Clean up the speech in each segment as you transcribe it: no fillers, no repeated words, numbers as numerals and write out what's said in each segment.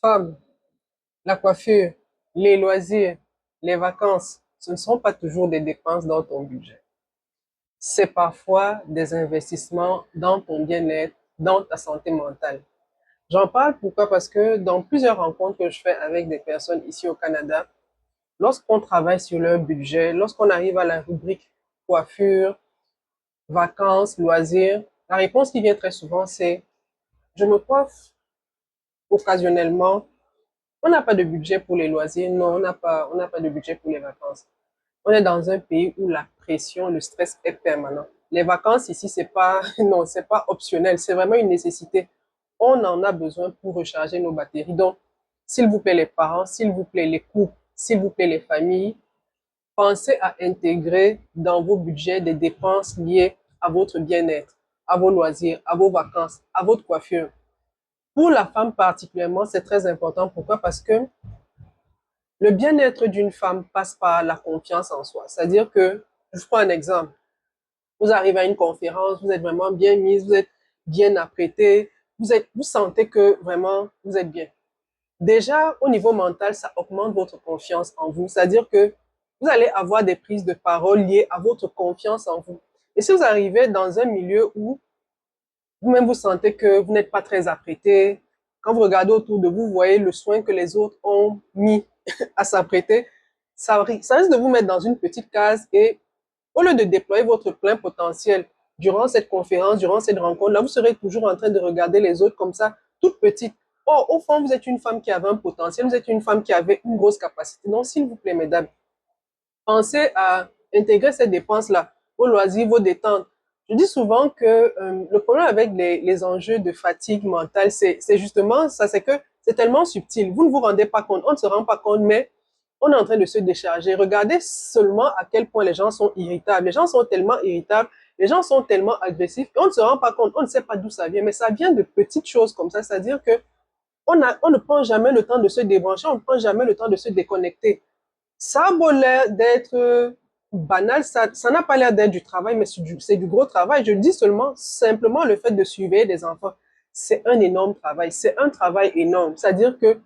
femme, la coiffure, les loisirs, les vacances, ce ne sont pas toujours des dépenses dans ton budget. C'est parfois des investissements dans ton bien-être, dans ta santé mentale. J'en parle pourquoi? Parce que dans plusieurs rencontres que je fais avec des personnes ici au Canada, lorsqu'on travaille sur leur budget, lorsqu'on arrive à la rubrique coiffure, vacances, loisirs, la réponse qui vient très souvent, c'est je me coiffe occasionnellement. On n'a pas de budget pour les loisirs, non, on n'a pas de budget pour les vacances. On est dans un pays où la pression, le stress est permanent. Les vacances ici, c'est pas, non, c'est pas optionnel, c'est vraiment une nécessité. On en a besoin pour recharger nos batteries. Donc, s'il vous plaît les parents, s'il vous plaît les couples, s'il vous plaît les familles, pensez à intégrer dans vos budgets des dépenses liées à votre bien-être, à vos loisirs, à vos vacances, à votre coiffure. Pour la femme particulièrement, c'est très important. Pourquoi? Parce que le bien-être d'une femme passe par la confiance en soi. C'est-à-dire que, je prends un exemple. Vous arrivez à une conférence, vous êtes vraiment bien mise, vous êtes bien apprêtée, vous sentez que vraiment vous êtes bien. Déjà, au niveau mental, ça augmente votre confiance en vous. C'est-à-dire que vous allez avoir des prises de parole liées à votre confiance en vous. Et si vous arrivez dans un milieu où vous-même vous sentez que vous n'êtes pas très apprêté, quand vous regardez autour de vous, vous voyez le soin que les autres ont mis à s'apprêter, ça risque de vous mettre dans une petite case et au lieu de déployer votre plein potentiel durant cette conférence, durant cette rencontre, là, vous serez toujours en train de regarder les autres comme ça, toute petite. Or, au fond, vous êtes une femme qui avait un potentiel, vous êtes une femme qui avait une grosse capacité. Donc, s'il vous plaît, mesdames, pensez à intégrer ces dépenses-là, vos loisirs, vos détentes. Je dis souvent que le problème avec les enjeux de fatigue mentale, c'est justement ça, c'est que c'est tellement subtil. Vous ne vous rendez pas compte, on ne se rend pas compte, mais on est en train de se décharger. Regardez seulement à quel point les gens sont irritables. Les gens sont tellement irritables, les gens sont tellement agressifs, et on ne se rend pas compte, on ne sait pas d'où ça vient, mais ça vient de petites choses comme ça, c'est-à-dire que on ne prend jamais le temps de se débrancher, on ne prend jamais le temps de se déconnecter. Ça a beau l'air d'être banal, ça n'a pas l'air d'être du travail, mais c'est du gros travail. Je dis seulement, simplement le fait de surveiller des enfants, c'est un énorme travail, c'est un travail énorme. C'est-à-dire que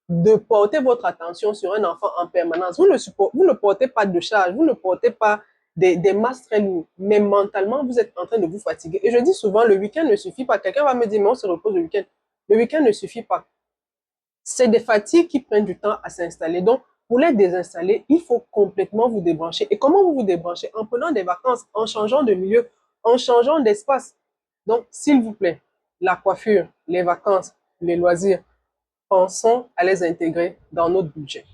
de porter votre attention sur un enfant en permanence, vous ne portez pas de charge, vous ne portez pas des masses très lourdes, mais mentalement, vous êtes en train de vous fatiguer. Et je dis souvent, le week-end ne suffit pas. Quelqu'un va me dire, mais on se repose le week-end. Le week-end ne suffit pas. C'est des fatigues qui prennent du temps à s'installer. Donc, pour les désinstaller, il faut complètement vous débrancher. Et comment vous vous débranchez? En prenant des vacances, en changeant de milieu, en changeant d'espace. Donc, s'il vous plaît, la coiffure, les vacances, les loisirs, pensons à les intégrer dans notre budget.